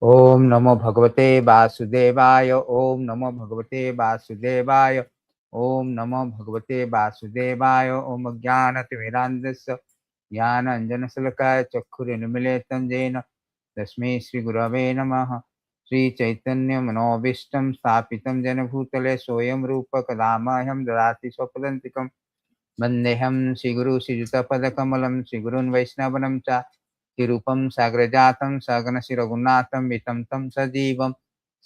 Om Namo Bhagavate Vasudevaya. Om Namo Bhagavate Vasudevaya. Om Namo Bhagavate Vasudevaya. Om Jnanatimirandasya Jnananjanasalakaya Chakkhurunmilitam Jena Tasmai Shri Gurave Namaha. Shri Chaitanya Manobishtam Sthapitam Jena Bhutale Soyam Rupa Kadamaham Dadati Swapadantikam Vandeham Shri Guru Shri Juta Padakamalam Shri Gurun Vaishnavanam Cha Tirupam Sagrajatam Saganasi Raghunatham Vitam Tam Sajivam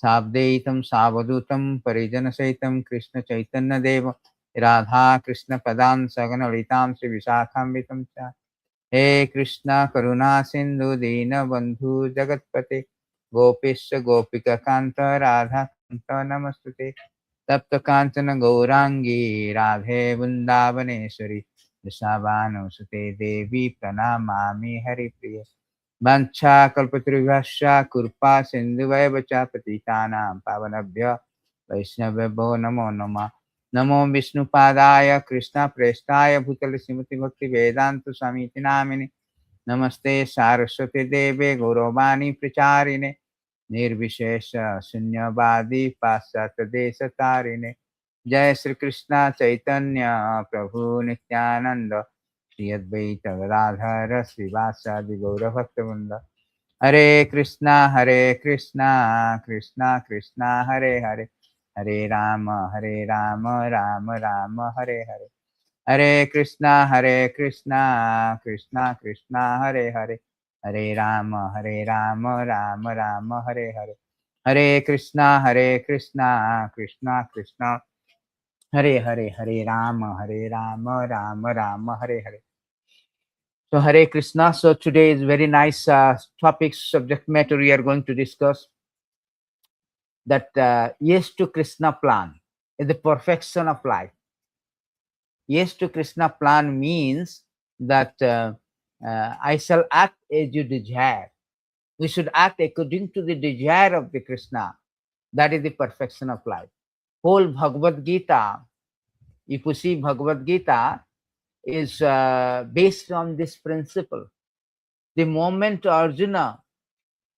Sabdeitam Savadutam Parijana Saitam Krishna Chaitanya Deva Radha Krishna Padan Sagana Litam Sri Visakham Vitam Cha He Krishna Karuna Sindhu Dina Bandhu Jagatpate Gopisha Gopika Kanta Radha Kanta Namastute Tapta Kanchana Gaurangi Radhe Vrindavaneshwari Vrishabhanusute Devi Pranamami Haripriya Vancha Kalpataruvasya Kurpa Sindhuvaya Patitanam Pavanabhya Vaishnavabho Namo Nama Namo Vishnu Padaya Krishna Prestaya Bhutala Srimati Bhakti Vedanta Swamiti Namini Namaste Saraswati Deve Gauravani Pracharine Nirvishesha Sunyavadi Pasyata Desa Tarine Jai Sri Krishna Chaitanya Prabhu Nityananda Shri Advaita Gadadhara Srivasadi Gaura Bhaktivinoda Hare Krishna Krishna Krishna Hare Hare Hare Rama Rama Rama Hare Hare Hare Krishna Krishna Krishna Hare Hare Hare Rama Rama Rama Hare Hare Hare Krishna Krishna Krishna Hare Hare Hare Rama Rama Hare Hare. So Hare Krishna. So today is very nice topic, subject matter we are going to discuss. That yes to Krishna plan is the perfection of life. Yes to Krishna plan means that I shall act as you desire. We should act according to the desire of the Krishna. That is the perfection of life. Whole Bhagavad Gita, if you see Bhagavad Gita, is based on this principle. The moment Arjuna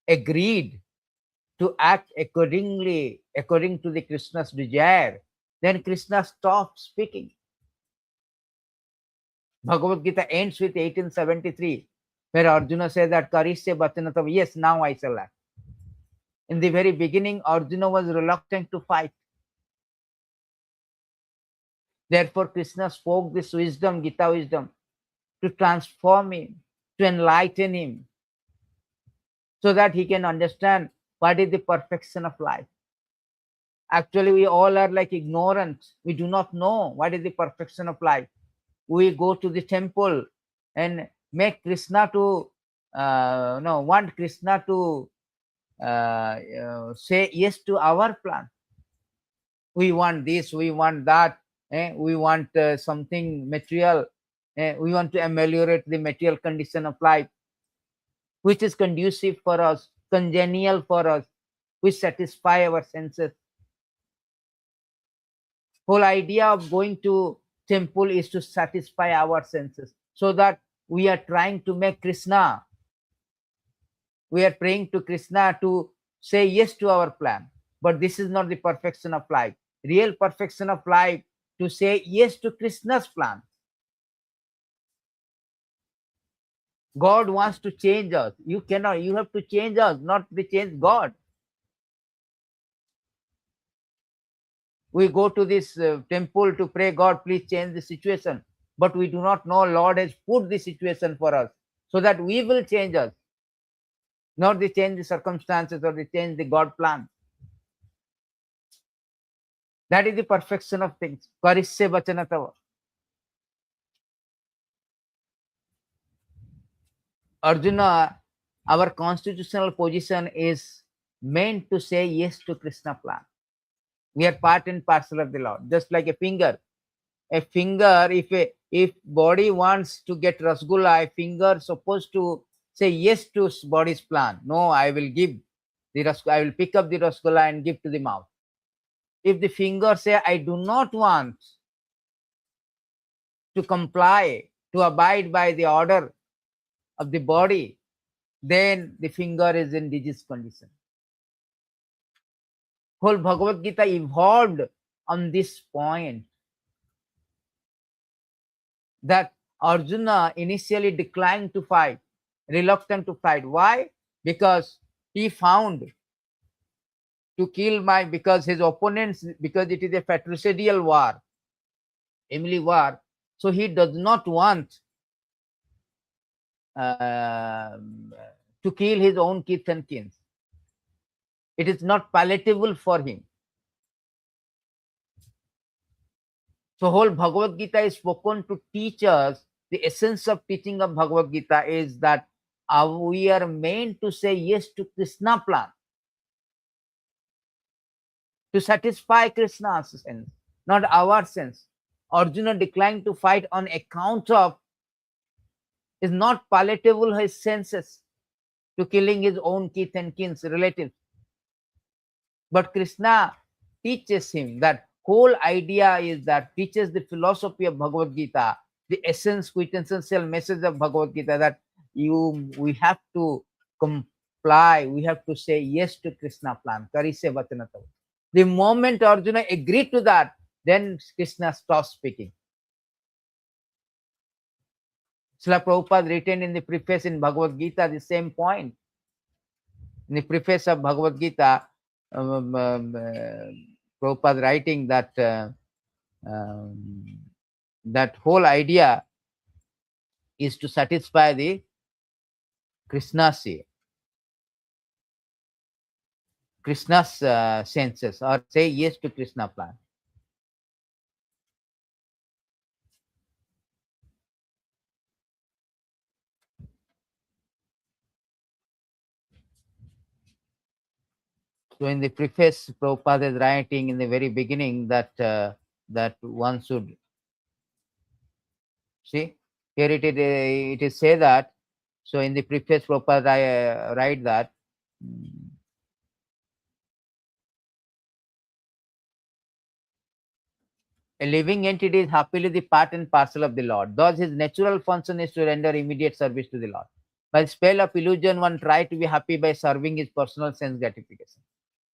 agreed to act according to the Krishna's desire, then Krishna stopped speaking. Bhagavad Gita ends with 1873, where Arjuna says that karisye vacanam tava. Yes, now I shall act. In the very beginning, Arjuna was reluctant to fight. Therefore, Krishna spoke this wisdom, Gita wisdom, to transform him, to enlighten him, so that he can understand what is the perfection of life. Actually, we all are like ignorant. We do not know what is the perfection of life. We go to the temple and make Krishna to want Krishna to say yes to our plan. We want this, we want that, we want something material, we want to ameliorate the material condition of life, which is conducive for us, congenial for us, which satisfy our senses. Whole idea of going to temple is to satisfy our senses, so that we are trying to make Krishna, we are praying to Krishna to say yes to our plan. But this is not the perfection of life. Real perfection of life, to say yes to Krishna's plan. God wants to change us. You cannot, you have to change us, not to change God. We go to this temple to pray, God, please change the situation. But we do not know Lord has put the situation for us, so that we will change us, not the change the circumstances or the change the God plan. That is the perfection of things. Karisye vacanam tava. Arjuna, our constitutional position is meant to say yes to Krishna plan. We are part and parcel of the Lord, just like a finger. A finger, if body wants to get rasgulla, a finger supposed to say yes to body's plan. No, I will give the rasgulla, I will pick up the rasgulla and give to the mouth. If the finger say, I do not want to comply, to abide by the order of the body, then the finger is in disease condition. Whole Bhagavad Gita evolved on this point, that Arjuna initially declined to fight, reluctant to fight. Why? Because he found to kill because his opponents, because it is a fratricidal war, family war, so he does not want to kill his own kith and kin. It is not palatable for him. So whole Bhagavad Gita is spoken to teach us. The essence of teaching of Bhagavad Gita is that we are meant to say yes to Kṛṣna plan, to satisfy Kṛṣna's sense, not our sense. Arjuna declined to fight on account of is not palatable his senses to killing his own kith and kin's relatives. But Kṛṣna teaches him that whole idea is that teaches the philosophy of Bhagavad Gita, the essence, quintessential message of Bhagavad Gita, that we have to comply, we have to say yes to Kṛṣna plan, karisye, vacanam. The moment Arjuna agreed to that, then Kṛṣna stopped speaking. Srila Prabhupada written in the preface in Bhagavad Gita the same point. In the preface of Bhagavad Gita, Prabhupada writing that that whole idea is to satisfy the Kṛṣna's senses, or say yes to Kṛṣna plan. So in the preface, Prabhupada is writing in the very beginning that that one should see here it is say that. So in the preface, Prabhupada write that a living entity is happily the part and parcel of the Lord. Thus, his natural function is to render immediate service to the Lord. By spell of illusion, one try to be happy by serving his personal sense gratification.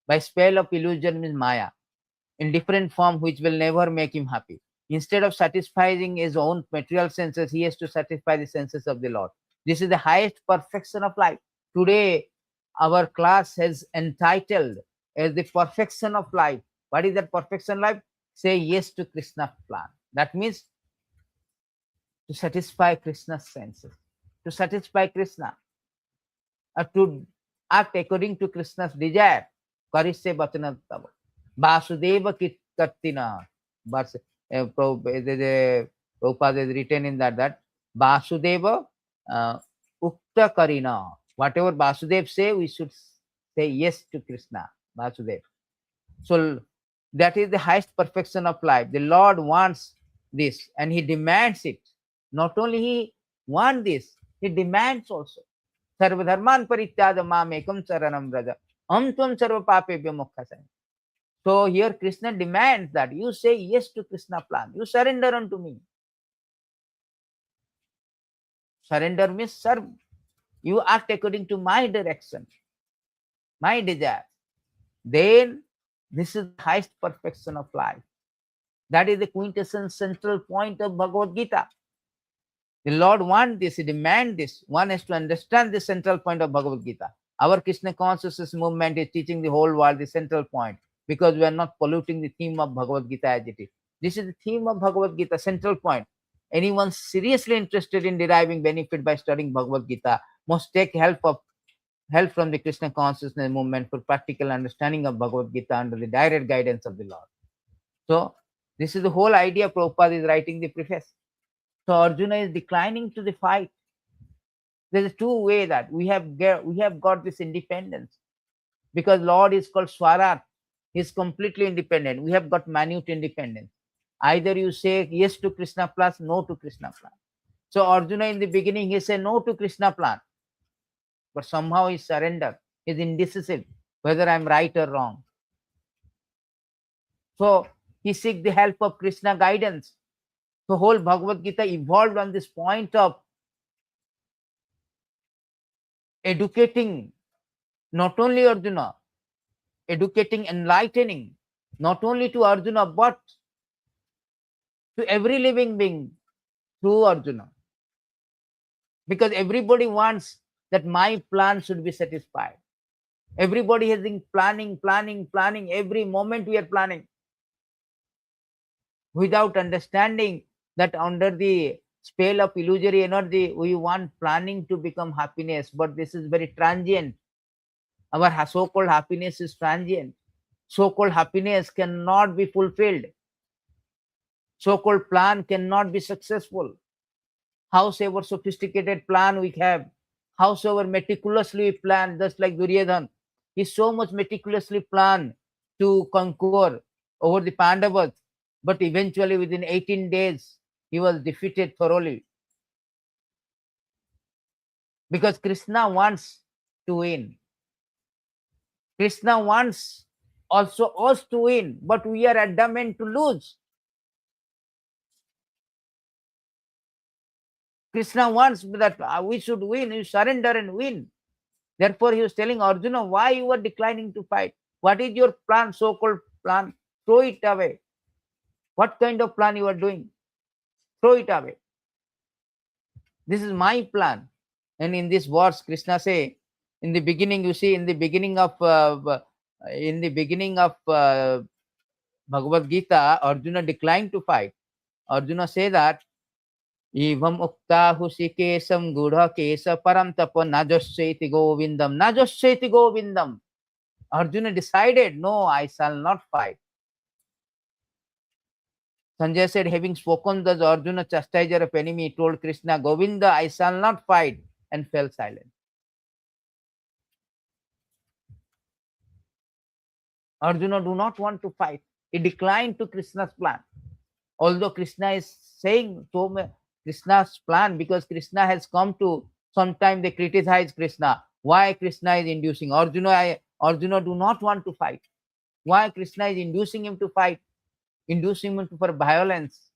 By spell of illusion means Maya, in different form, which will never make him happy. Instead of satisfying his own material senses, he has to satisfy the senses of the Lord. This is the highest perfection of life. Today, our class has entitled as the perfection of life. What is that perfection life? Say yes to Kṛṣna plan. That means to satisfy Kṛṣna's senses, to satisfy Kṛṣna, or to act according to Kṛṣna's desire. Karisye, vacanam, tava. Vasudeva-uktah. Prabhupada is written in that Vasudeva-uktah karinah. Whatever Vasudeva say, we should say yes to Kṛṣna, Vasudeva. So that is the highest perfection of life. The Lord wants this and he demands it. Not only he wants this, he demands also. Sarva dharman parityāja mam ekam saranam vraja. Tvam sarva papebhyo mokkhasamaya. So here Kṛṣna demands that you say yes to Kṛṣna plan. You surrender unto me. Surrender means serve. You act according to my direction, my desire. Then this is the highest perfection of life. That is the quintessential central point of Bhagavad Gita. The Lord wants this, he demands this. One has to understand the central point of Bhagavad Gita. Our Kṛṣna consciousness movement is teaching the whole world the central point, because we are not polluting the theme of Bhagavad Gita as it is. This is the theme of Bhagavad Gita, central point. Anyone seriously interested in deriving benefit by studying Bhagavad Gita must take help from the Kṛṣna consciousness movement for practical understanding of Bhagavad Gita under the direct guidance of the Lord. So this is the whole idea. Prabhupada is writing the preface. So Arjuna is declining to the fight. There is two ways that we have got this independence, because Lord is called Swarat. He is completely independent. We have got minute independence. Either you say yes to Kṛṣna plus, no to Kṛṣna plan. So Arjuna in the beginning he said no to Kṛṣna plan, but somehow he surrendered. He is indecisive whether I am right or wrong. So he seek the help of Kṛṣna guidance. So whole Bhagavad Gita evolved on this point of educating not only Arjuna, educating, enlightening, not only to Arjuna, but to every living being through Arjuna. Because everybody wants that my plan should be satisfied. Everybody has been planning. Every moment we are planning without understanding that under the spell of illusory energy, we want planning to become happiness. But this is very transient. Our so-called happiness is transient. So-called happiness cannot be fulfilled. So-called plan cannot be successful. Howsoever sophisticated plan we have, howsoever meticulously we plan, just like Duryodhan, he so much meticulously planned to conquer over the Pandavas, but eventually within 18 days, he was defeated thoroughly. Because Krsna wants to win. Krsna wants also us to win, but we are adamant to lose. Krsna wants that we should win, you surrender and win. Therefore, he was telling Arjuna, why you are declining to fight? What is your plan, so-called plan? Throw it away. What kind of plan you are doing? Throw it away. This is my plan. And in this verse, Krishna say, in the beginning, you see, in the beginning of Bhagavad Gita, Arjuna declined to fight. Arjuna say that Visvambhara husikesam gudha kesa param tapa najasyeti govindam. Arjuna decided, no, I shall not fight. Sanjay said, having spoken thus, Arjuna, chastiser of enemy, told Krishna, Govinda, I shall not fight, and fell silent. Arjuna do not want to fight. He declined to Krishna's plan. Although Krishna is saying Krishna's plan, because Krishna has come to, sometime they criticize Krishna. Why Krishna is inducing? Arjuna do not want to fight. Why Krishna is inducing him to fight? Inducing him for violence.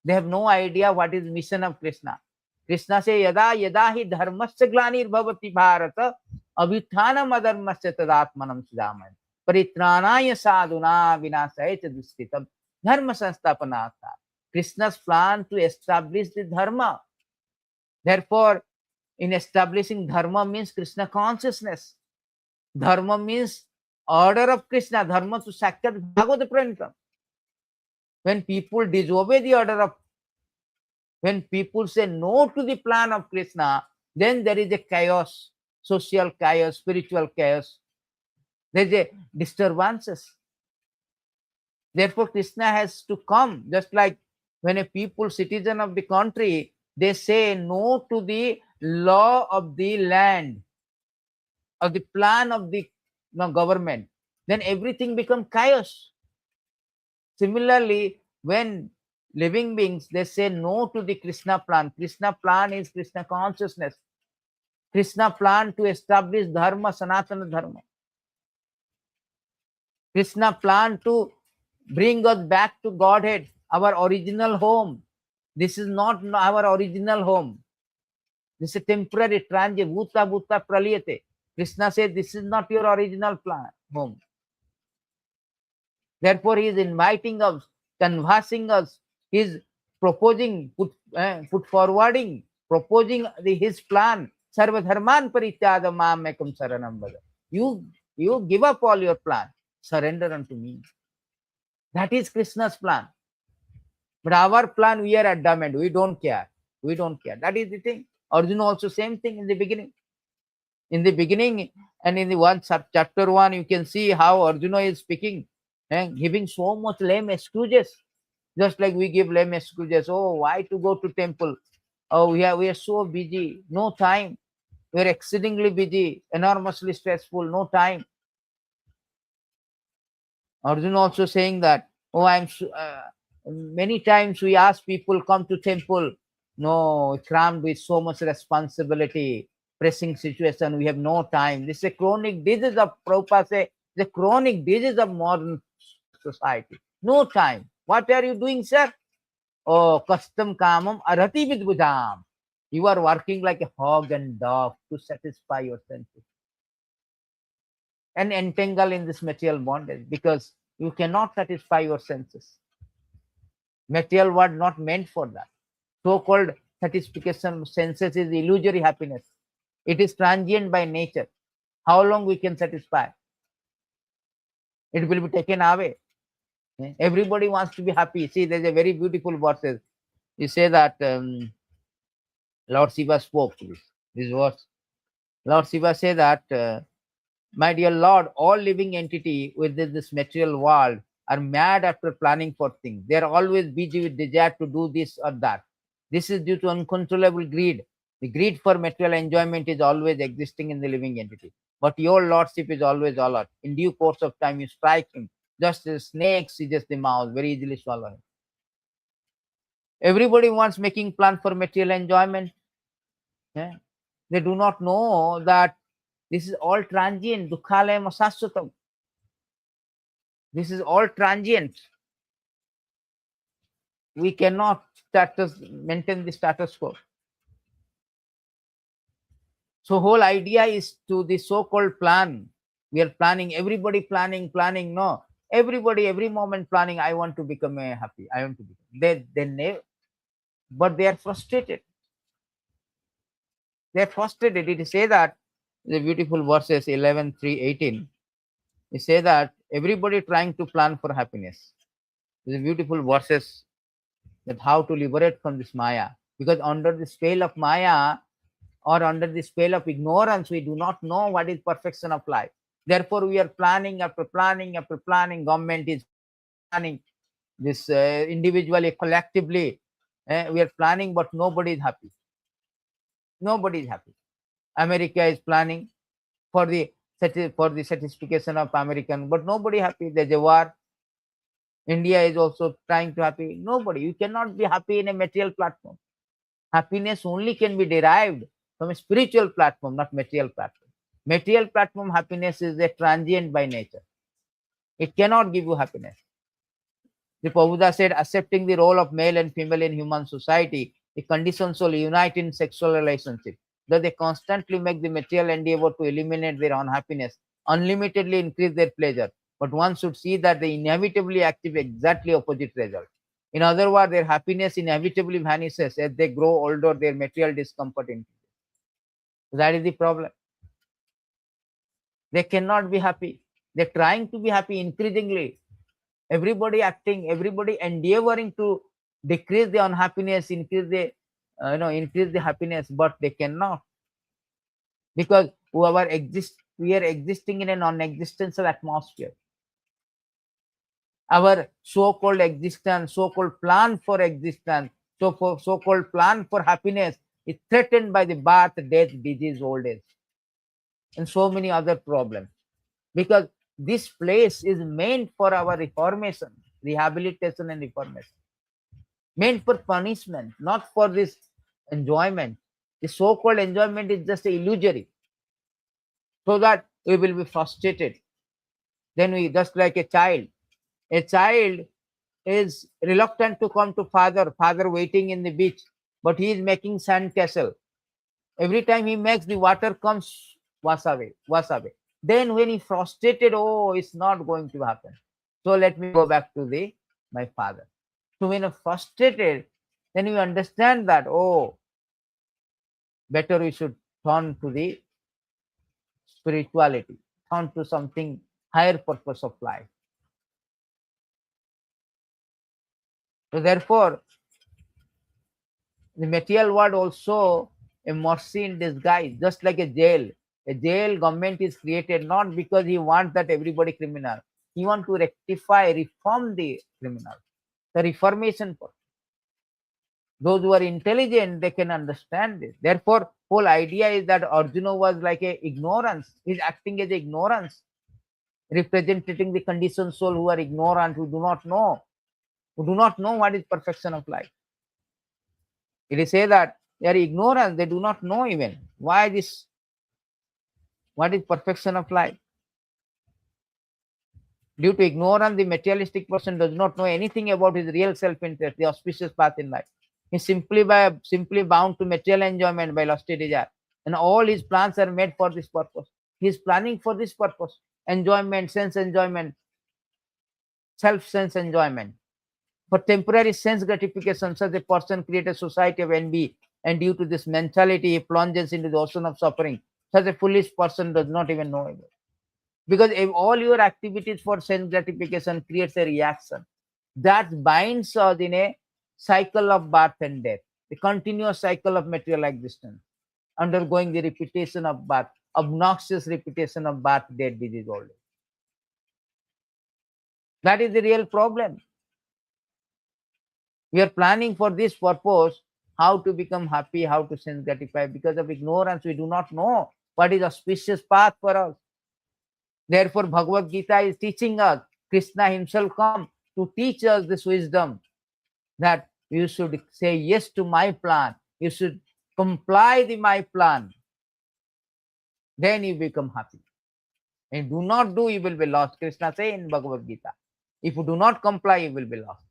They have no idea what is mission of Krishna. Krishna say, Yada hi dharmasya glanir bhavati bharata abhithanam adharmasya tadatmanam sudaman paritranaya sadhuna vinasaya dustitam dharma sanstapanatha. Krishna's plan to establish the dharma. Therefore, in establishing dharma means Krishna consciousness. Dharma means order of Krishna. Dharma to sakshat bhagavad pranita. When people disobey the order of, when people say no to the plan of Krishna, then there is a chaos, social chaos, spiritual chaos. There is a disturbances. Therefore, Krishna has to come, just like when a people, citizen of the country, they say no to the law of the land, of the plan of the government, then everything becomes chaos. Similarly, when living beings, they say no to the Krishna plan. Krishna plan is Krishna consciousness. Krishna plan to establish dharma, sanatana dharma. Krishna plan to bring us back to Godhead, our original home. This is not our original home. This is a temporary, transient, bhuta bhuta praliyate. Krishna said, this is not your original plan, home. Therefore, he is inviting us, conversing us, he is proposing, put forwarding, proposing his plan. Sarva dharman parityada mam ekam saranam vada. You give up all your plan, surrender unto me. That is Krishna's plan. But our plan, we are adamant. We don't care. We don't care. That is the thing. Arjuna also same thing in the beginning. In the beginning and in the chapter 1, you can see how Arjuna is speaking and giving so much lame excuses. Just like we give lame excuses. Oh, why to go to temple? Oh, we are so busy. No time. We are exceedingly busy, enormously stressful. No time. Arjuna also saying that, oh, many times we ask people come to temple. No, crammed with so much responsibility, pressing situation, we have no time. This is a chronic disease of Prabhupada say, the chronic disease of modern society. No time. What are you doing, sir? Oh, custom kamam arati vidbudam. You are working like a hog and dog to satisfy your senses. and entangled in this material bondage, because you cannot satisfy your senses. Material was not meant for that. So-called satisfaction of senses is illusory happiness. It is transient by nature. How long we can satisfy? It will be taken away. Everybody wants to be happy. See, there's a very beautiful verse. You say that Lord Shiva spoke this verse. Lord Shiva said that, my dear Lord, all living entity within this material world are mad after planning for things. They are always busy with desire to do this or that. This is due to uncontrollable greed. The greed for material enjoyment is always existing in the living entity. But your lordship is always alert. In due course of time, you strike him. Just as snake seizes the mouse, very easily swallow him. Everybody wants making plan for material enjoyment. Yeah? They do not know that this is all transient. Dukhalayam asashvatam. This is all transient. We cannot maintain the status quo. So whole idea is to the so-called plan. We are planning, everybody planning. No, everybody, every moment planning. I want to become happy. I want to become. They never, but they are frustrated. They are frustrated. It say that the beautiful verses 11, 3, 18. It say that everybody trying to plan for happiness. The beautiful verses that how to liberate from this Maya, because under the spell of Maya or under the spell of ignorance, we do not know what is perfection of life. Therefore, we are planning after planning after planning. Government is planning, this individually, collectively, we are planning, but nobody is happy. Nobody is happy. America is planning for the satisfaction of American, but nobody happy. There's a war. India is also trying to happy. Nobody. You cannot be happy in a material platform. Happiness only can be derived from a spiritual platform, not material platform. Material platform happiness is a transient by nature. It cannot give you happiness. The Prabhupada said, accepting the role of male and female in human society, the conditions will unite in sexual relationship. Though they constantly make the material endeavor to eliminate their unhappiness, unlimitedly increase their pleasure. But one should see that they inevitably achieve exactly opposite result. In other words, their happiness inevitably vanishes as they grow older, their material discomfort increases. That is the problem. They cannot be happy. They're trying to be happy increasingly. Everybody acting, everybody endeavoring to decrease the unhappiness, increase the happiness, but they cannot, because we are existing in a non-existential atmosphere. Our so-called existence, so-called plan for existence, so-called plan for happiness is threatened by the birth, death, disease, old age, and so many other problems. Because this place is meant for our reformation, rehabilitation and reformation. Meant for punishment, not for this enjoyment. The so-called enjoyment is just illusory, so that we will be frustrated. Then we, just like a child is reluctant to come to father waiting in the beach, but he is making sand castle. Every time he makes, the water comes wash away. Then when he frustrated, oh, it's not going to happen, so let me go back to my father. So when you're frustrated, then you understand that, oh, better we should turn to the spirituality, turn to something higher purpose of life. So therefore, the material world also a mercy in disguise, just like a jail. A jail government is created not because he wants that everybody criminal. He wants to rectify, reform the criminal. The reformation process. Those who are intelligent, they can understand this. Therefore, whole idea is that Arjuna was like a ignorance. He's acting as ignorance, representing the conditioned soul who are ignorant, who do not know what is perfection of life. It is said that they are ignorant, they do not know even what is perfection of life. Due to ignorance, the materialistic person does not know anything about his real self-interest, the auspicious path in life. He is simply bound to material enjoyment by lusty desire. And all his plans are made for this purpose. He is planning for this purpose. enjoyment, sense enjoyment, self-sense enjoyment. For temporary sense gratification, such a person creates a society of envy, and due to this mentality, he plunges into the ocean of suffering. Such a foolish person does not even know it. Because if all your activities for sense gratification creates a reaction that binds us in a cycle of birth and death, the continuous cycle of material existence, undergoing the repetition of birth, obnoxious repetition of birth, death, disease, old age. That is the real problem. We are planning for this purpose, how to become happy, how to sense gratify. Because of ignorance, we do not know what is auspicious path for us. Therefore, Bhagavad Gita is teaching us. Krishna himself come to teach us this wisdom that you should say yes to my plan. You should comply with my plan. Then you become happy. And do not do, you will be lost. Krishna say in Bhagavad Gita, if you do not comply, you will be lost.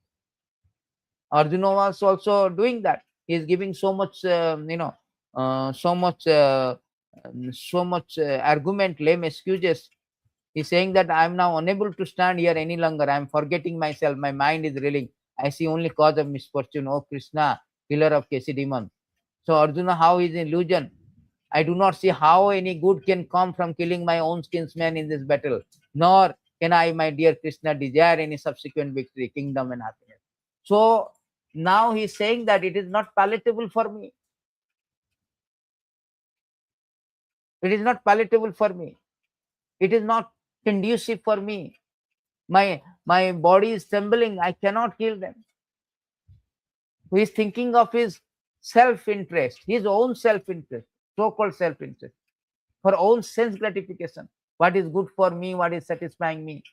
Arjuna was also doing that. He is giving so much, so much argument, lame excuses. He's saying that I am now unable to stand here any longer. I am forgetting myself. My mind is reeling. I see only cause of misfortune. Oh Krishna, killer of Kesi demon. So Arjuna, how is illusion? I do not see how any good can come from killing my own kinsman in this battle. Nor can I, my dear Krishna, desire any subsequent victory, kingdom, and happiness. So now he's saying that it is not palatable for me. It is not palatable for me. It is not conducive for me. My body is trembling. I cannot kill them. He is thinking of his self-interest, his own self-interest, so-called self-interest, for own sense gratification. What is good for me? What is satisfying me?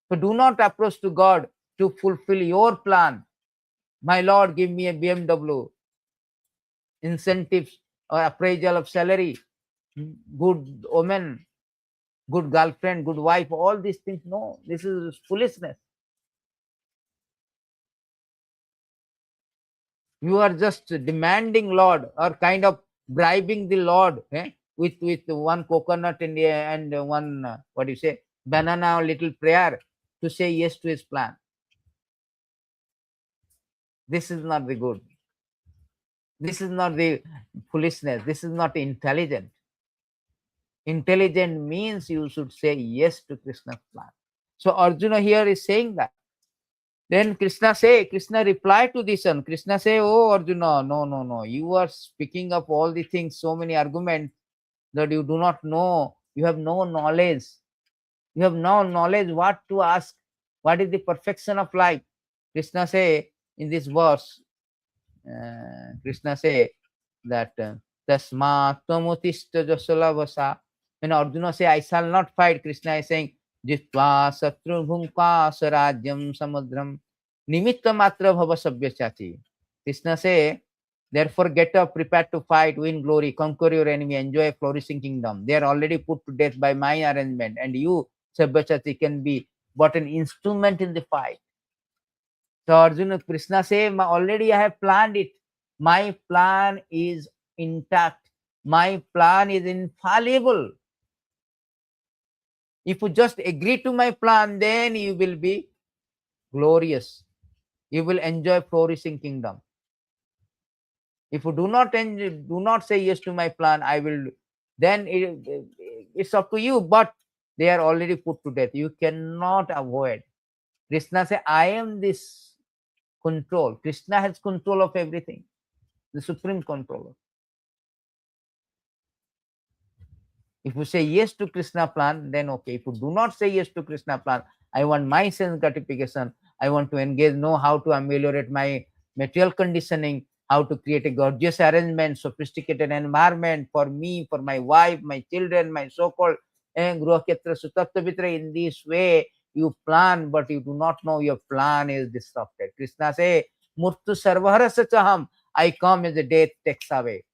So do not approach to God to fulfill your plan. My Lord, give me a BMW, incentives or appraisal of salary, good woman, good girlfriend, good wife, all these things. No, this is foolishness. You are just demanding Lord, or kind of bribing the Lord with one coconut and one what do you say, banana or little prayer to say yes to his plan. This is not the good. This is not the foolishness. This is not intelligent. Intelligent means you should say yes to Krishna's plan. So Arjuna here is saying that. Then Krishna reply to this one. Krishna say, oh Arjuna, no. You are speaking of all the things, so many arguments that you do not know. You have no knowledge. You have no knowledge what to ask. What is the perfection of life? Krishna say in this verse, Krishna say that Tasma Tamutista Jasalavasa. When Arjuna say, I shall not fight, Krishna is saying, Jitva Satru Bhunka Sarajyam Samudram Nimitta Matra Bhava Sabhyachati. Krishna say, therefore get up, prepare to fight, win glory, conquer your enemy, enjoy a flourishing kingdom. They are already put to death by my arrangement, and you, Sabhyachati, can be but an instrument in the fight. So Arjuna, Krishna say, already I have planned it. My plan is intact. My plan is infallible. If you just agree to my plan, then you will be glorious. You will enjoy flourishing kingdom. If you do not say yes to my plan, I will. Then it's up to you. But they are already put to death. You cannot avoid. Krishna say, I am this control. Krishna has control of everything. The supreme controller. If you say yes to Krishna plan, then okay. If you do not say yes to Krishna plan, I want my sense gratification. I want to engage, know how to ameliorate my material conditioning, how to create a gorgeous arrangement, sophisticated environment for me, for my wife, my children, my so-called Gruhaketra Sutattavitra. In this way, you plan, but you do not know your plan is disrupted. Krishna say, Murtu Sarvahara Sachaham. I come as the death takes away.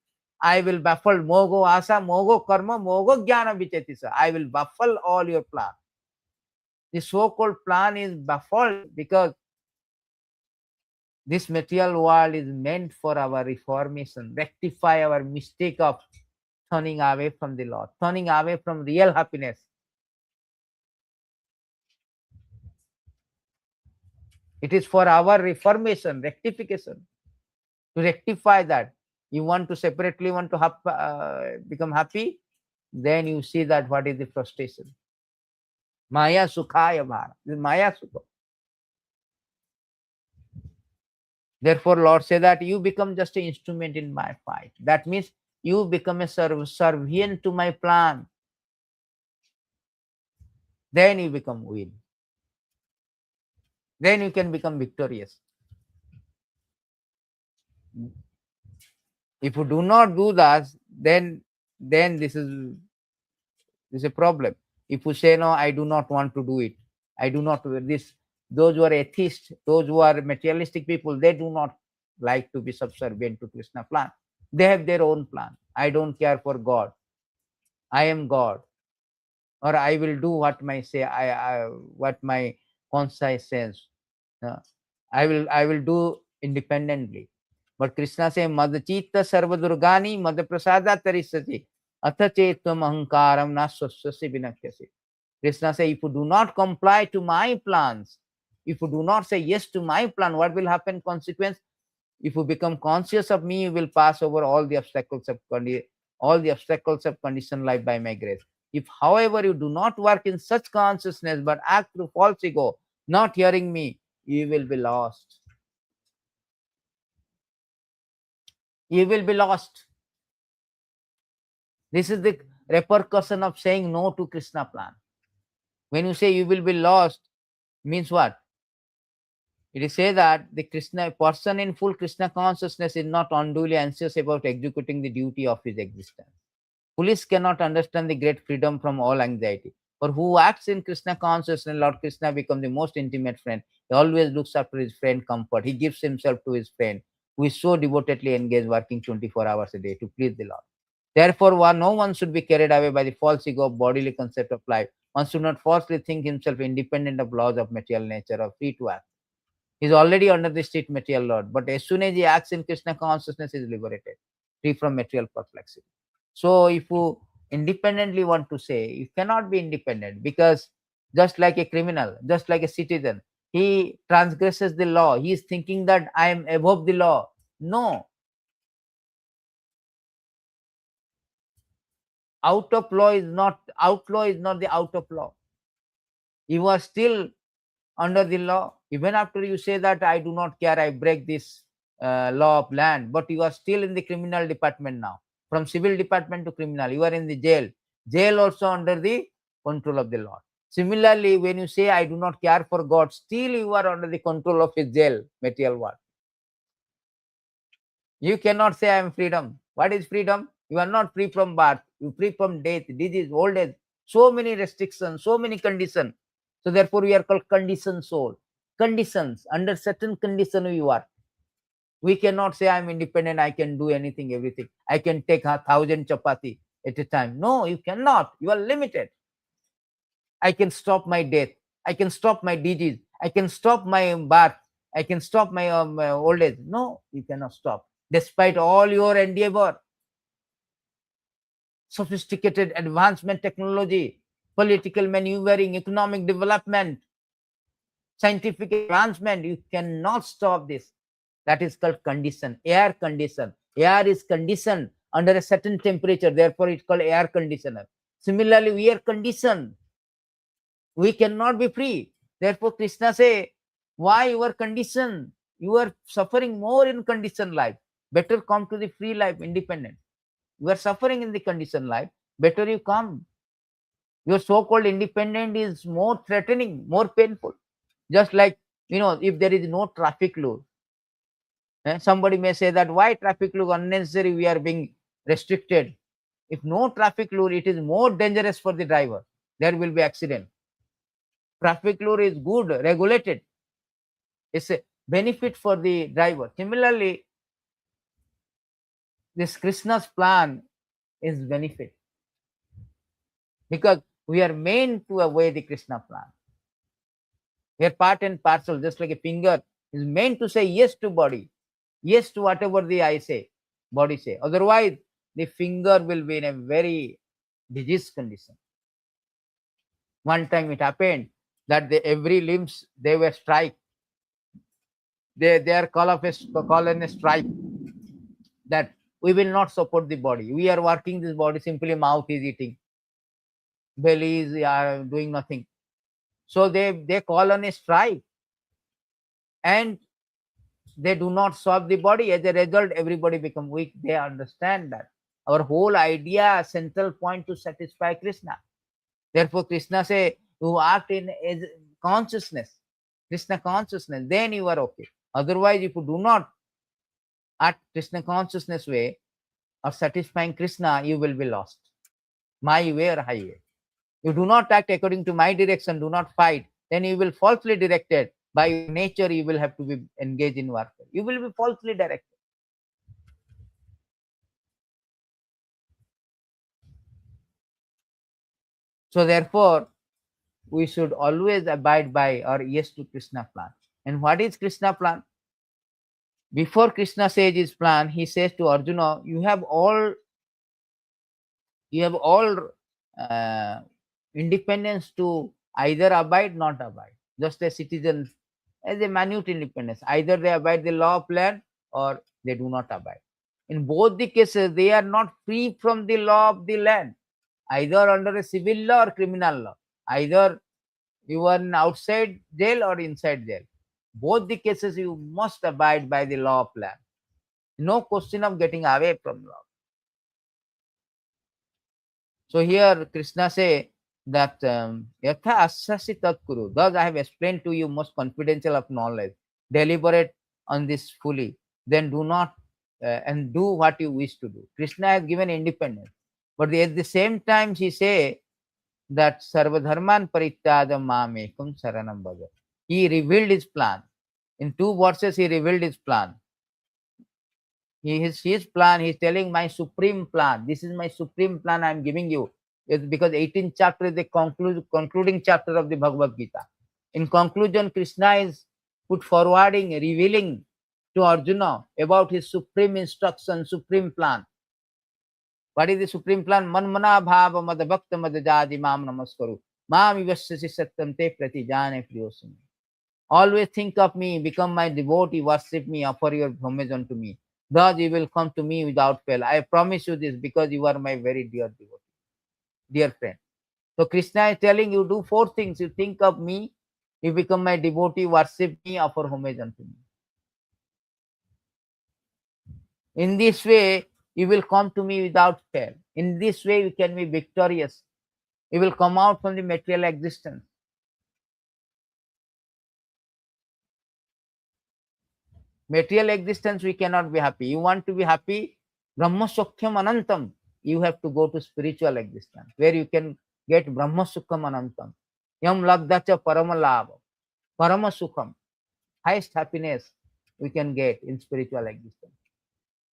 I will baffle mogo asa, mogo karma, mogo jnana vichetisa. I will baffle all your plan. The so-called plan is baffled because this material world is meant for our reformation, rectify our mistake of turning away from the Lord, turning away from real happiness. It is for our reformation, rectification, to rectify that. You want to separately want to become happy, then you see that what is the frustration. Maya sukhaya bhara. This is Maya sukha. Therefore, Lord say that you become just an instrument in my fight. That means you become a servant to my plan. Then you become win. Then you can become victorious. If you do not do that, then this is a problem. If you say no, I do not want to do it. I do not do this. Those who are atheists, those who are materialistic people, they do not like to be subservient to Krishna plan. They have their own plan. I don't care for God. I am God, or I will do what what my conscience says. I will do independently. But Krishna says, Madachita sarva durgani madaprasada tarisati atha chetam ahankaram na swaswasi vinakyasi. Krishna says, if you do not comply to my plans, if you do not say yes to my plan, what will happen? Consequence: if you become conscious of me, you will pass over all the obstacles of conditioned life by my grace. If, however, you do not work in such consciousness but act through false ego, not hearing me, you will be lost. You will be lost. This is the repercussion of saying no to Krishna plan. When you say you will be lost, means what? It is said that the Krishna person in full Krishna consciousness is not unduly anxious about executing the duty of his existence. Police cannot understand the great freedom from all anxiety. For who acts in Krishna consciousness, Lord Krishna becomes the most intimate friend. He always looks after his friend comfort. He gives himself to his friend, who is so devotedly engaged, working 24 hours a day to please the Lord. Therefore, no one should be carried away by the false ego of bodily concept of life. One should not falsely think himself independent of laws of material nature or free to act. He is already under the strict material Lord, but as soon as he acts in Krishna consciousness, he is liberated, free from material perplexity. So, if you independently want to say, you cannot be independent, because just like a criminal, just like a citizen, he transgresses the law. He is thinking that I am above the law. No, outlaw is not the out of law. You are still under the law. Even after you say that I do not care, I break this law of land, but you are still in the criminal department now. From civil department to criminal, you are in the jail. Jail also under the control of the law. Similarly, when you say I do not care for God, still you are under the control of his jail, material world. You cannot say I am freedom. What is freedom? You are not free from birth. You are free from death, disease, old age. So many restrictions, so many conditions. So therefore, we are called conditioned soul. Conditions. Under certain condition you are. We cannot say I am independent. I can do anything, everything. I can take 1,000 chapati at a time. No, you cannot. You are limited. I can stop my death. I can stop my disease. I can stop my birth. I can stop my old age. No, you cannot stop. Despite all your endeavor, sophisticated advancement technology, political maneuvering, economic development, scientific advancement, you cannot stop this. That is called condition, air condition. Air is conditioned under a certain temperature, therefore it's called air conditioner. Similarly, we are conditioned. We cannot be free. Therefore, Krishna say, why you are conditioned? You are suffering more in conditioned life. Better come to the free life, independent. You are suffering in the conditioned life. Better you come. Your so-called independent is more threatening, more painful. Just like, if there is no traffic law, somebody may say that why traffic law unnecessary, we are being restricted. If no traffic law, it is more dangerous for the driver. There will be accident. Traffic law is good, regulated. It's a benefit for the driver. Similarly, this Krishna's plan is benefit, because we are meant to obey the Krishna plan. We are part and parcel, just like a finger is meant to say yes to body, yes to whatever the eye say, body say. Otherwise, the finger will be in a very diseased condition. One time it happened that every limbs they were strike. they are call in a strike that we will not support the body. We are working this body, simply mouth is eating, belly is doing nothing. So they call on a strike, and they do not solve the body. As a result, everybody become weak. They understand that our whole idea, central point, to satisfy Krishna. Therefore, Krishna say, you act in as consciousness, Krishna consciousness, then you are okay. Otherwise, if you do not act Krishna consciousness way or satisfying Krishna, you will be lost. My way or highway. You do not act according to my direction, do not fight, then you will falsely directed. By your nature, you will have to be engaged in warfare. You will be falsely directed. So therefore, we should always abide by or yes to Krishna plan. And what is Krishna plan? Before Krishna says his plan, he says to Arjuna, you have all uh, independence to either abide, not abide. Just as citizens, as a minute independence. Either they abide the law of land or they do not abide. In both the cases, they are not free from the law of the land, either under a civil law or criminal law. Either you are in outside jail or inside jail. Both the cases you must abide by the law of land. No question of getting away from law. So here Krishna say that yatha asasi tat kuru. Thus I have explained to you most confidential of knowledge. Deliberate on this fully. Then do not and do what you wish to do. Krishna has given independence. But at the same time he say that sarvadharman parityadam mamekam saranam bhaja. He revealed his plan. In 2 verses he revealed his plan. His plan, he's telling my supreme plan. This is my supreme plan I am giving you. It's because 18th chapter is the concluding chapter of the Bhagavad Gita. In conclusion, Krishna is put forwarding, revealing to Arjuna about his supreme instruction, supreme plan. What is the supreme plan? Manmana bhava mad bhakta mad jadi mam namaskaru. Mam ivasya satyam te prati jane priyosami. Always think of me, become my devotee, worship me, offer your homage unto me. Thus you will come to me without fail. I promise you this because you are my very dear devotee, dear friend. So Krishna is telling you, do 4 things. You think of me, you become my devotee, worship me, offer homage unto me. In this way, you will come to me without fail. In this way, you can be victorious. You will come out from the material existence. Material existence, we cannot be happy. You want to be happy, Brahma Sukhyam Anantam. You have to go to spiritual existence, where you can get Brahma Sukham Anantam. Yam Lagdacha Paramalabha. Parama Sukham. Highest happiness we can get in spiritual existence.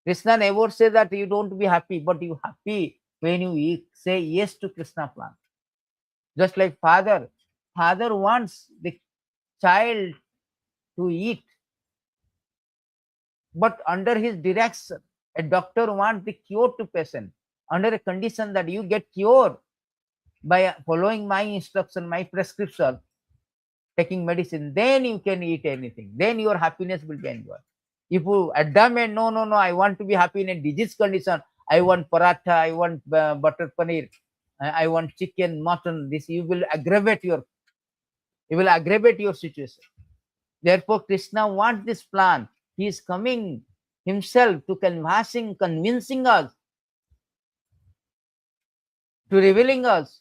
Krishna never says that you don't be happy, but you happy when you say yes to Krishna plan. Just like father wants the child to eat, but under his direction. A doctor wants the cure to patient under a condition that you get cured by following my instruction, my prescription, taking medicine. Then you can eat anything. Then your happiness will be enjoyed. If you adamant, no, I want to be happy in a disease condition. I want paratha, I want butter paneer, I want chicken, mutton. This you will aggravate your situation. Therefore, Krishna wants this plan. He is coming himself to convincing us, to revealing us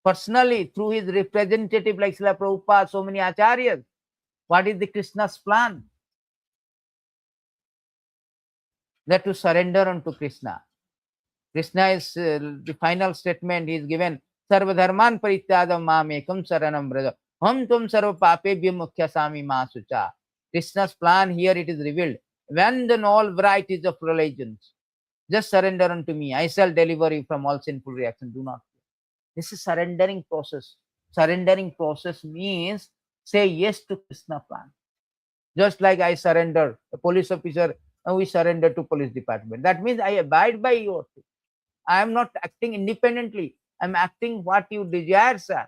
personally through his representative like Srila Prabhupada, so many acharyas. What is the Krishna's plan? That to surrender unto Krishna. Krishna is the final statement he is given. Sarvadharman parityadam mamekam saranam braja. Ham tum sarva papebhyo mukhyasami ma sucha. Krishna's plan here it is revealed. Abandon all varieties of religions. Just surrender unto me. I shall deliver you from all sinful reactions. Do not fear. This is surrendering process. Surrendering process means say yes to Krishna plan. Just like I surrender, a police officer, and we surrender to police department. That means I abide by your thing. I am not acting independently. I am acting what you desire, sir.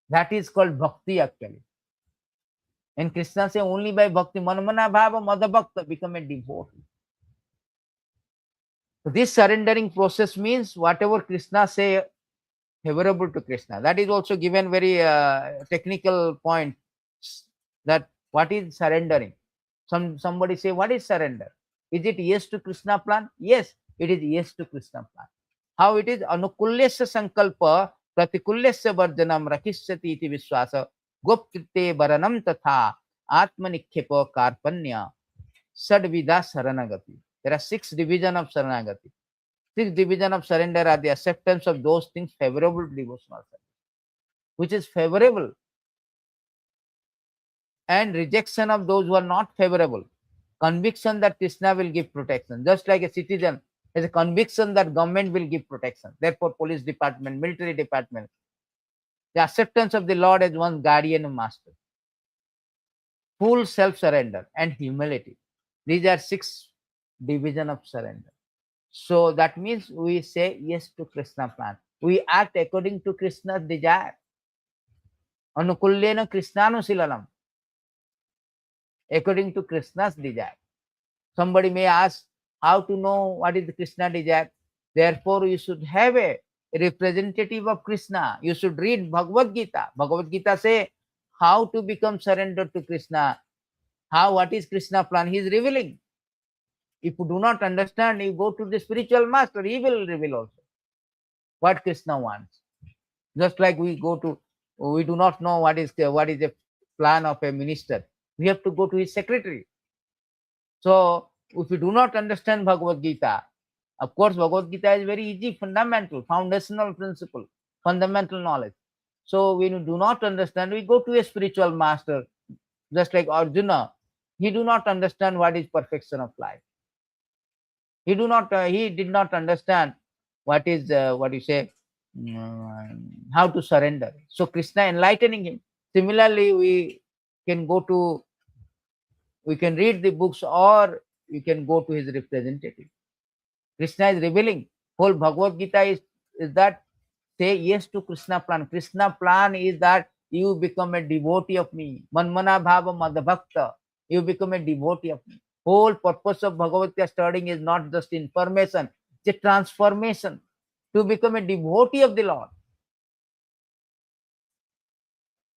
That is called bhakti actually. And Kṛṣna say only by bhakti, manmana bhava madabhakta, become a devotee. So this surrendering process means whatever Kṛṣna say favorable to Kṛṣna. That is also given very technical point, that what is surrendering. Somebody say, what is surrender? Is it yes to Kṛṣna plan? Yes, it is yes to Kṛṣna plan. How it is? Anukulyasya sankalpa pratikulyasya varjanam rakishyati iti viswasa gopkritte varanam tatha atmanikhepa karpanya sadvida saranagati. There are 6 divisions of saranagati. 6 divisions of surrender are the acceptance of those things favorable to devotional service, which is favorable, and rejection of those who are not favorable. Conviction that Kṛṣna will give protection, just like a citizen has a conviction that government will give protection. Therefore, police department, military department, the acceptance of the Lord as one's guardian and master, full self-surrender and humility. These are 6 divisions of surrender. So that means we say yes to Kṛṣna plan. We act according to Kṛṣna's desire. Anukulyena Kṛṣnanusilanam, according to Kṛṣna's desire. Somebody may ask, how to know what is the Kṛṣna desire? Therefore, you should have a representative of Kṛṣna. You should read Bhagavad Gita. Bhagavad Gita say how to become surrendered to Kṛṣna. What is Kṛṣna plan? He is revealing. If you do not understand, you go to the spiritual master. He will reveal also what Kṛṣna wants. Just like we do not know what is the plan of a minister. We have to go to his secretary. So if you do not understand Bhagavad Gita, of course, Bhagavad Gita is very easy, fundamental, foundational principle, fundamental knowledge. So when you do not understand, we go to a spiritual master, just like Arjuna. He do not understand what is perfection of life. He did not understand what is how to surrender. So Kṛṣna enlightening him. Similarly, we can read the books, or we can go to his representative. Kṛṣna is revealing. Whole Bhagavad Gita is that say yes to Kṛṣna plan. Kṛṣna plan is that you become a devotee of me. Manmana bhava madbhakta. You become a devotee of me. Whole purpose of Bhagavad Gita studying is not just information, it's a transformation to become a devotee of the Lord.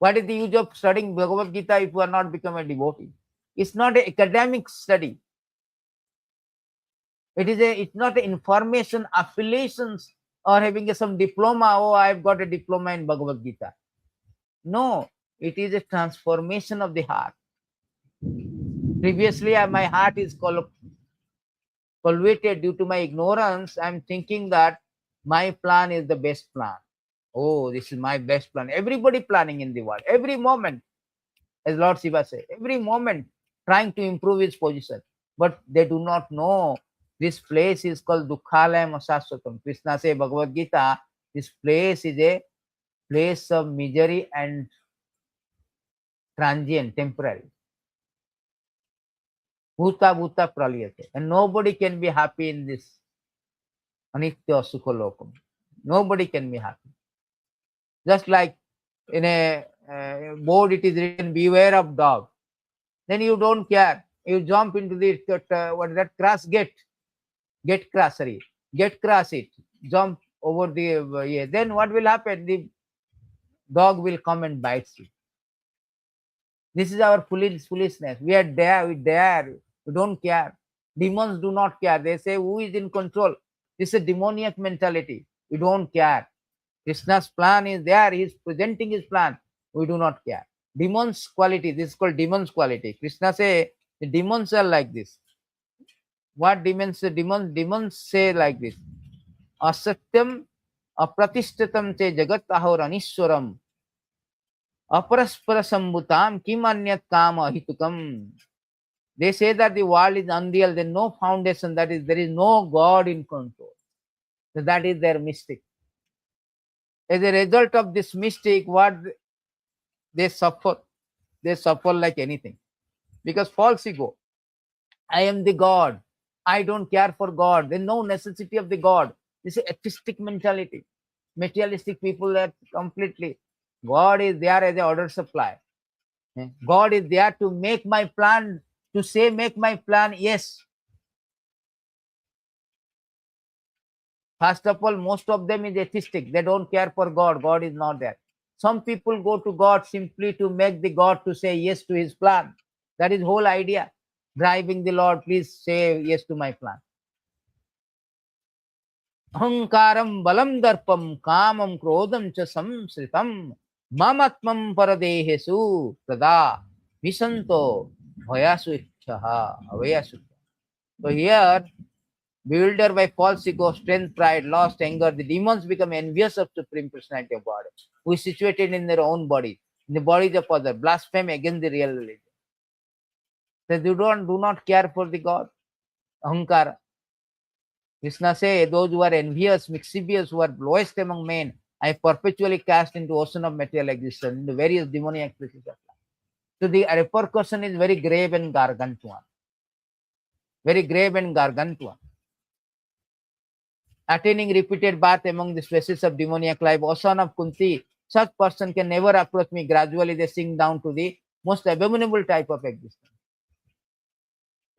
What is the use of studying Bhagavad Gita if you are not become a devotee? It's not an academic study. It's not information, affiliations, or having some diploma. Oh, I've got a diploma in Bhagavad Gita. No, it is a transformation of the heart. Previously, my heart is polluted due to my ignorance. I'm thinking that my plan is the best plan. Oh, this is my best plan. Everybody planning in the world, every moment, as Lord Shiva said, every moment trying to improve his position. But they do not know this place is called Dukkhalayam Asaswatam. Kṛṣna says, Bhagavad Gita, this place is a place of misery and transient, temporary. Bhuta bhuta pralyate. And nobody can be happy in this anitya sukha lokam. Nobody can be happy. Just like in a board it is written, beware of dog. Then you don't care. You jump into the cross gate. Get cross it. Jump over the then what will happen? The dog will come and bites you. This is our foolishness. We are there, we don't care. Demons do not care. They say, who is in control? This is a demoniac mentality. We don't care. Kṛṣna's plan is there. He is presenting his plan. We do not care. Demons quality. This is called demons quality. Kṛṣna say the demons are like this. What demons say? Demons say like this. Asatyam apratishtatam te jagat ahor aniswaram aparaspara sambutam kim anyat kama hitukam. They say that the world is unreal. There is no foundation. There is no God in control. So that is their mistake. As a result of this mistake, what they suffer like anything. Because false ego. I am the God. I don't care for God. There is no necessity of the God. This is atheistic mentality. Materialistic people are completely. God is there as an order supply. God is there to make my plan, to say, make my plan, yes. First of all, most of them is atheistic. They don't care for God. God is not there. Some people go to God simply to make the God to say yes to his plan. That is whole idea. Driving the Lord, please say yes to my plan. Ahankaram balam darpam kamam krodam cha samsritam mamatmam paradehesu tada visanto bhayasu ichchaha avayasu. So here, bewildered by false ego, strength, pride, lost anger, the demons become envious of supreme personality of God, who is situated in their own body, in the bodies of others, blaspheme against the real religion. So they do not care for the God. Ahankara. Kṛṣna says, those who are envious, mischievous, who are lowest among men, I perpetually cast into ocean of material existence, into various demoniac places of life. So the repercussion is very grave and gargantuan. Very grave and gargantuan. Attaining repeated birth among the species of demoniac life, O son of Kunti, such person can never approach me. Gradually they sink down to the most abominable type of existence.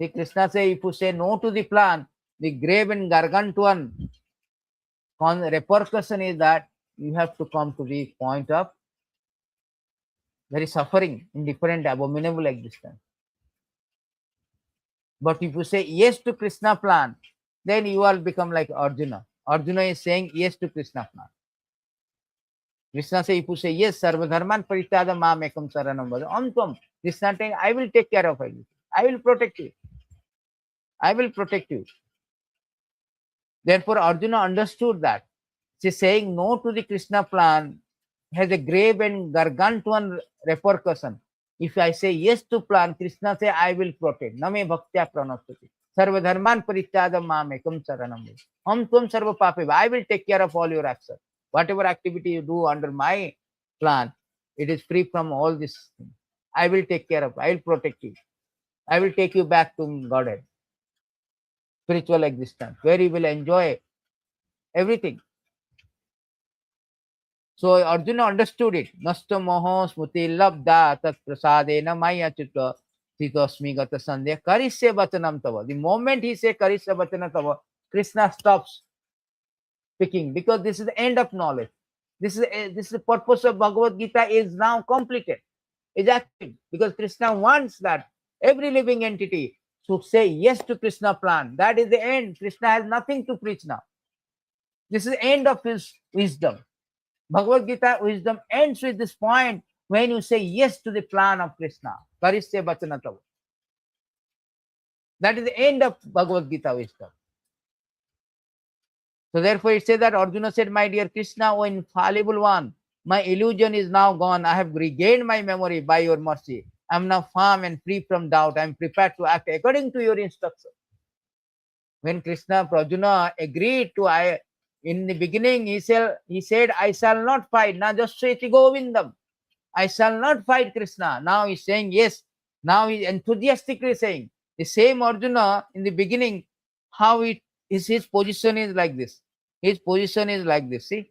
See, Kṛṣna says, if you say no to the plan, the grave and gargantuan repercussion is that you have to come to the point of very suffering in different abominable existence. But if you say yes to Kṛṣna plan, then you will become like Arjuna. Arjuna is saying yes to Kṛṣna plan. Kṛṣna says, if you say yes, sarvadharman parityada mam ekam saranam vaja. Kṛṣna saying, I will take care of you. I will protect you. I will protect you. Therefore, Arjuna understood that. See, saying no to the Kṛṣna plan has a grave and gargantuan repercussion. If I say yes to plan, Kṛṣna say, I will protect. Name bhaktya pranastati. Sarvadharman parityada mam ekam saranam vaja. Ham tvam sarva pape. I will take care of all your actions. Whatever activity you do under my plan, it is free from all this thing. I will take care of. I will protect you. I will take you back to Godhead, spiritual existence, where you will enjoy everything. So Arjuna understood it. Nasta moho smuti labda tat prasadena maya chitta sitosmi gata sandhya karisye vacanam tava. The moment he says karisye vacanam tava, Kṛṣna stops speaking, because this is the end of knowledge. This is the purpose of Bhagavad Gita is now completed, is active, because Kṛṣna wants that every living entity should say yes to Kṛṣna plan. That is the end. Kṛṣna has nothing to preach now. This is the end of his wisdom. Bhagavad Gita wisdom ends with this point when you say yes to the plan of Kṛṣna. Karisye vachana tava. That is the end of Bhagavad Gita wisdom. So therefore it says that Arjuna said, my dear Kṛṣna, O infallible one, my illusion is now gone. I have regained my memory by your mercy. I am now firm and free from doubt. I am prepared to act according to your instruction. When Arjuna agreed to, in the beginning he said, I shall not fight. Now just say Govindam. I shall not fight Kṛṣna. Now he's saying yes. Now he's enthusiastically saying. The same Arjuna in the beginning, how his position is like this. His position is like this. See?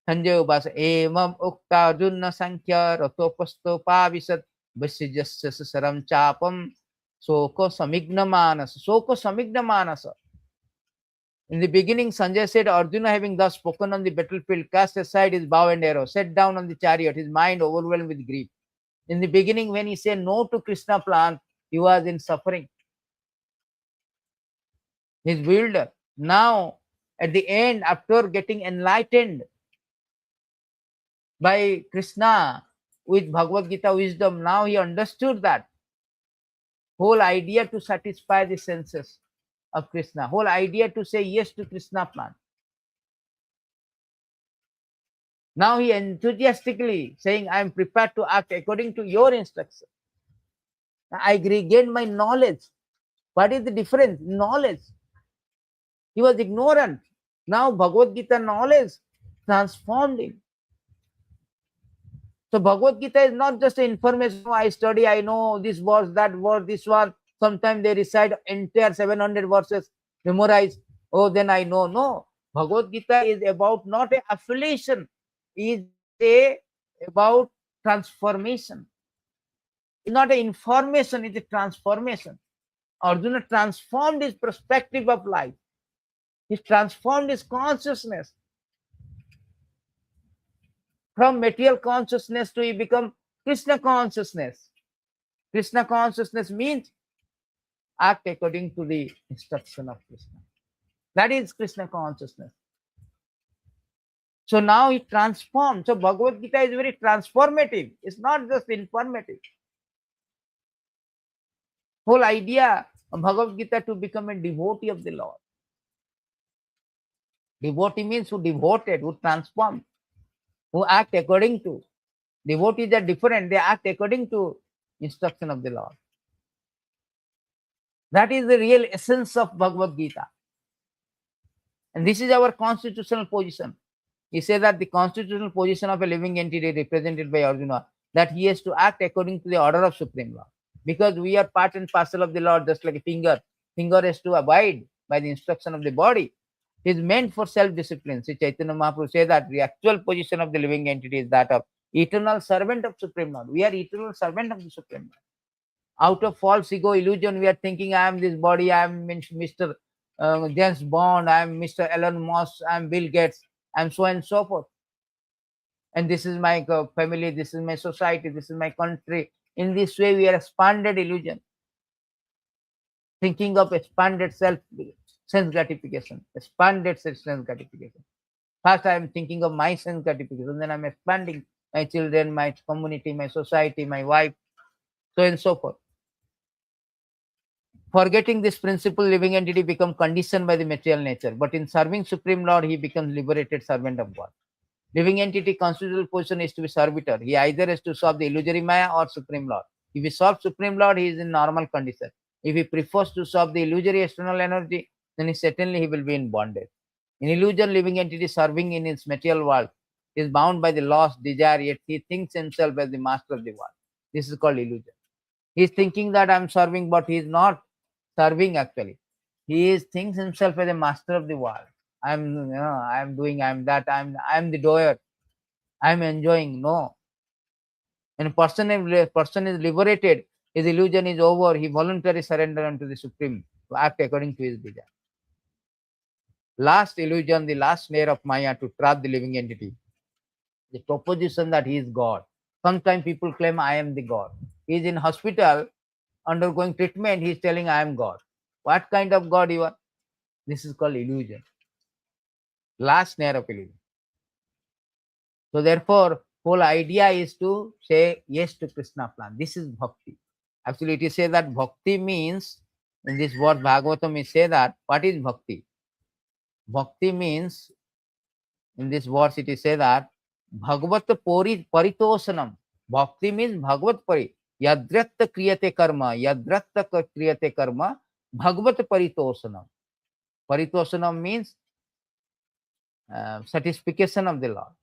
Sanjay Ubasa, Emam Ukta Arjuna Sankhya Ratopasto Pavisat Vasijasya Saram Chapam Soko Samigna Manasa. Soko Samigna Manasa. In the beginning, Sanjay said, Arjuna, having thus spoken on the battlefield, cast aside his bow and arrow, sat down on the chariot, his mind overwhelmed with grief. In the beginning, when he said no to Kṛṣna plan, he was in suffering. His wilder. Now, at the end, after getting enlightened by Kṛṣna with Bhagavad Gita wisdom, now he understood that whole idea to satisfy the senses of Kṛṣna, whole idea to say yes to Kṛṣna plan. Now he enthusiastically saying, I am prepared to act according to your instruction. I regained my knowledge. What is the difference? Knowledge. He was ignorant. Now Bhagavad Gita knowledge transformed him. So Bhagavad Gita is not just information. I study, I know this verse, that verse, this one. Sometimes they recite entire 700 verses, memorize. Oh, then I know. No. Bhagavad Gita is about not an affiliation. It is about transformation. It's not an information, it's a transformation. Arjuna transformed his perspective of life. He transformed his consciousness. From material consciousness to he become Kṛṣna consciousness. Kṛṣna consciousness means act according to the instruction of Kṛṣna. That is Kṛṣna consciousness. So now he transforms. So Bhagavad Gita is very transformative. It's not just informative. Whole idea of Bhagavad Gita to become a devotee of the Lord. Devotee means who devoted, who transformed, who act according to. Devotees are different. They act according to instruction of the Lord. That is the real essence of Bhagavad Gita. And this is our constitutional position. He says that the constitutional position of a living entity represented by Arjuna, that he has to act according to the order of Supreme Lord. Because we are part and parcel of the Lord, just like a finger. Finger has to abide by the instruction of the body. It is meant for self-discipline. Sri Chaitanya Mahaprabhu says that the actual position of the living entity is that of eternal servant of Supreme Lord. We are eternal servant of the Supreme Lord. Out of false ego illusion, we are thinking, I am this body, I am Mr. James Bond, I am Mr. Elon Musk, I am Bill Gates, I am so and so forth. And this is my family, this is my society, this is my country. In this way, we are expanded illusion. Thinking of expanded sense gratification. Expanded sense gratification. First, I am thinking of my sense gratification, then I am expanding my children, my community, my society, my wife, so and so forth. Forgetting this principle, living entity becomes conditioned by the material nature. But in serving Supreme Lord, he becomes liberated servant of God. Living entity constitutional position is to be servitor. He either has to solve the illusory Maya or Supreme Lord. If he solves Supreme Lord, he is in normal condition. If he prefers to solve the illusory external energy, then certainly he will be in bondage. In illusion, living entity serving in its material world is bound by the lost desire, yet he thinks himself as the master of the world. This is called illusion. He is thinking that I am serving, but he is not serving actually. He is thinks himself as a master of the world. I am doing, I am that, I am the doer. I am enjoying. No. When a person is liberated, his illusion is over. He voluntarily surrender unto the Supreme to act according to his desire. Last illusion, the last layer of Maya to trap the living entity, the proposition that he is God. Sometimes people claim I am the God. He is in hospital undergoing treatment. He is telling I am God. What kind of God you are? This is called illusion. Last layer of illusion. So therefore, whole idea is to say yes to Kṛṣna plan. This is bhakti. Actually, it is said that bhakti means, in this word Bhagavatam, it say that what is bhakti? Bhakti means, in this verse, it is say that Bhagavat paritoshanam. Bhakti means Bhagavat pari. Yadratta kriyate karma. Yadratta kriyate karma. Bhagavat paritoshanam. Paritoshanam means satisfaction of the Lord.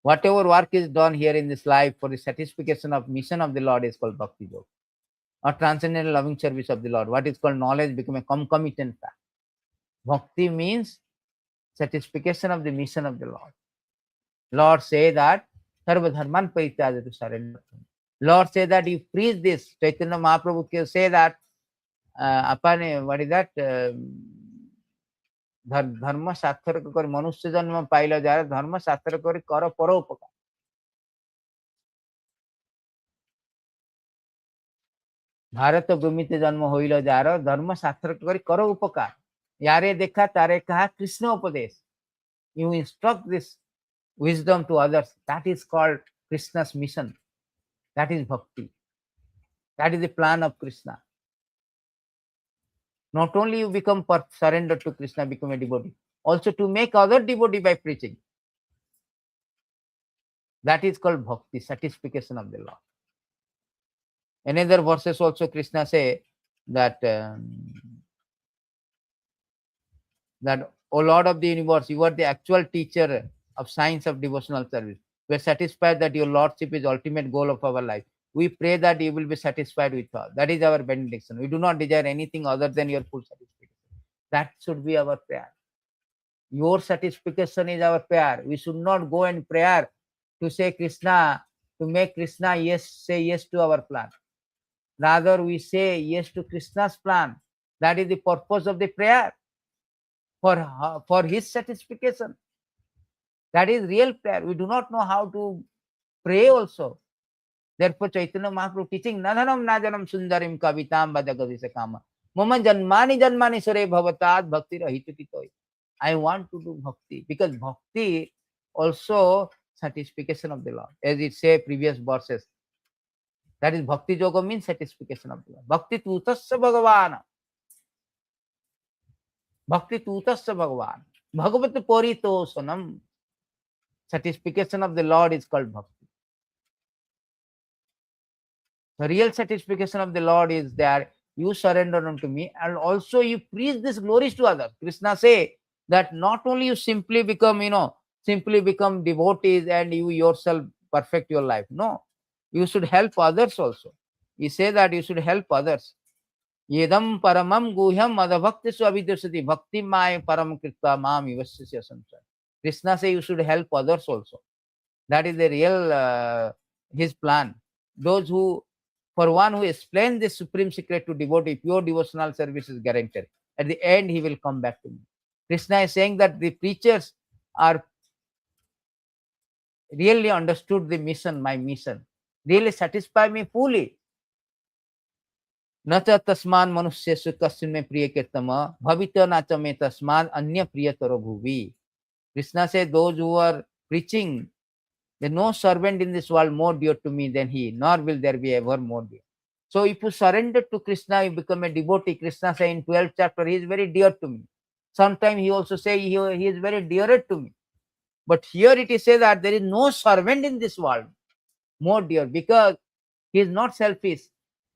Whatever work is done here in this life for the satisfaction of mission of the Lord is called bhakti yoga, or transcendental loving service of the Lord. What is called knowledge become a concomitant fact. Bhakti means satisfaction of the mission of the Lord. Lord say that sarva dharman parityajya, to surrender. Lord say that you preach this. Chaitanya Mahaprabhu say that what is that? धर्म सार्थक कर मनुष्य जन्म pile jar धर्म सार्थक कर परोपकार. भारत भूमिते जन्म होइल जार धर्म सार्थक कर उपकार. यारे देखा तारे कहा कृष्ण उपदेश. You instruct this wisdom to others. That is called Krishna's mission. That is bhakti. That is the plan of Kṛṣna. Not only you become surrendered to Kṛṣna, become a devotee, also to make other devotee by preaching. That is called bhakti, satisfaction of the Lord. Another verses also Kṛṣna say that that, O Lord of the universe, you are the actual teacher of science of devotional service. We are satisfied that your Lordship is ultimate goal of our life. We pray that you will be satisfied with us. That is our benediction. We do not desire anything other than your full satisfaction. That should be our prayer. Your satisfaction is our prayer. We should not go and prayer to say, Kṛṣna, to make Krishna say yes to our plan. Rather, we say yes to Krishna's plan. That is the purpose of the prayer, for his satisfaction. That is real prayer. We do not know how to pray also. Therefore, Chaitanya Mahaprabhu teaching, Nananam najanam sundarim kavitam badagavisa kama. Mama janmani janmani sure bhavatat bhakti rahitutitoy. I want to do bhakti, because bhakti also satisfaction of the Lord. As it say previous verses. That is bhakti yoga means satisfaction of the Lord. Bhakti tutasya bhagavan. Bhakti tutasya bhagavan. Bhagavat paritosanam. Satisfaction of the Lord is called bhakti. The real satisfaction of the Lord is that you surrender unto me, and also you preach this glories to others. Kṛṣna say that not only you simply become, devotees and you yourself perfect your life. No, you should help others also. He say that you should help others. Yedam paramam guhyam madhavakti swavidyasati bhakti mai param kritta mam ivasya samsara. Kṛṣna say you should help others also. That is the real his plan. Those who, for one who explains the supreme secret to devotee, pure devotional service is guaranteed. At the end, he will come back to me. Kṛṣna is saying that the preachers are really understood the mission, my mission, really satisfy me fully. Nacha tasman manushyesu kasmin mein priya kirtama bhavita nacha me tasman anya priyataro bhuvi. Kṛṣna says those who are preaching, there is no servant in this world more dear to me than he, nor will there be ever more dear. So if you surrender to Kṛṣna, you become a devotee. Kṛṣna says in 12th chapter, he is very dear to me. Sometimes he also says he is very dearer to me. But here it is said that there is no servant in this world more dear, because he is not selfish.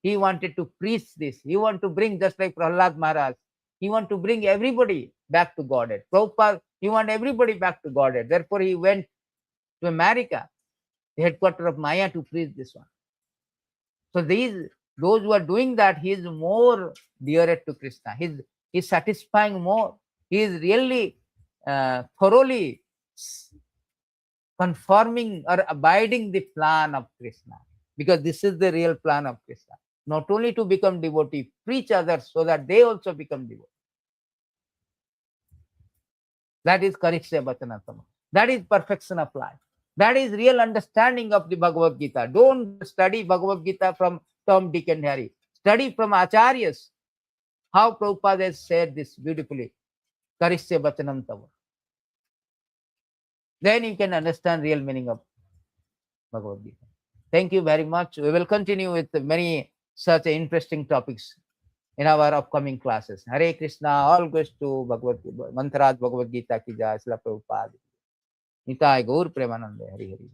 He wanted to preach this. He wanted to bring, just like Prahlad Maharaj, he wanted to bring everybody back to Godhead. Prabhupada, he wanted everybody back to Godhead. Therefore, he went to America, the headquarters of Maya, to preach this one. So those who are doing that, he is more dearer to Kṛṣna. He is satisfying more. He is really thoroughly conforming or abiding the plan of Kṛṣna, because this is the real plan of Kṛṣna. Not only to become devotee, preach others so that they also become devotees. That is karisye vacanam. That is perfection of life. That is real understanding of the Bhagavad Gita. Don't study Bhagavad Gita from Tom, Dick and Harry. Study from Acharyas. How Prabhupada has said this beautifully. Karisye vacanam tava. Then you can understand real meaning of Bhagavad Gita. Thank you very much. We will continue with many such interesting topics in our upcoming classes. Hare Krishna, all goes to Mantraj Bhagavad Gita ki jai, Srila Prabhupada. Nitai Gaur Premanande, Hari Hari.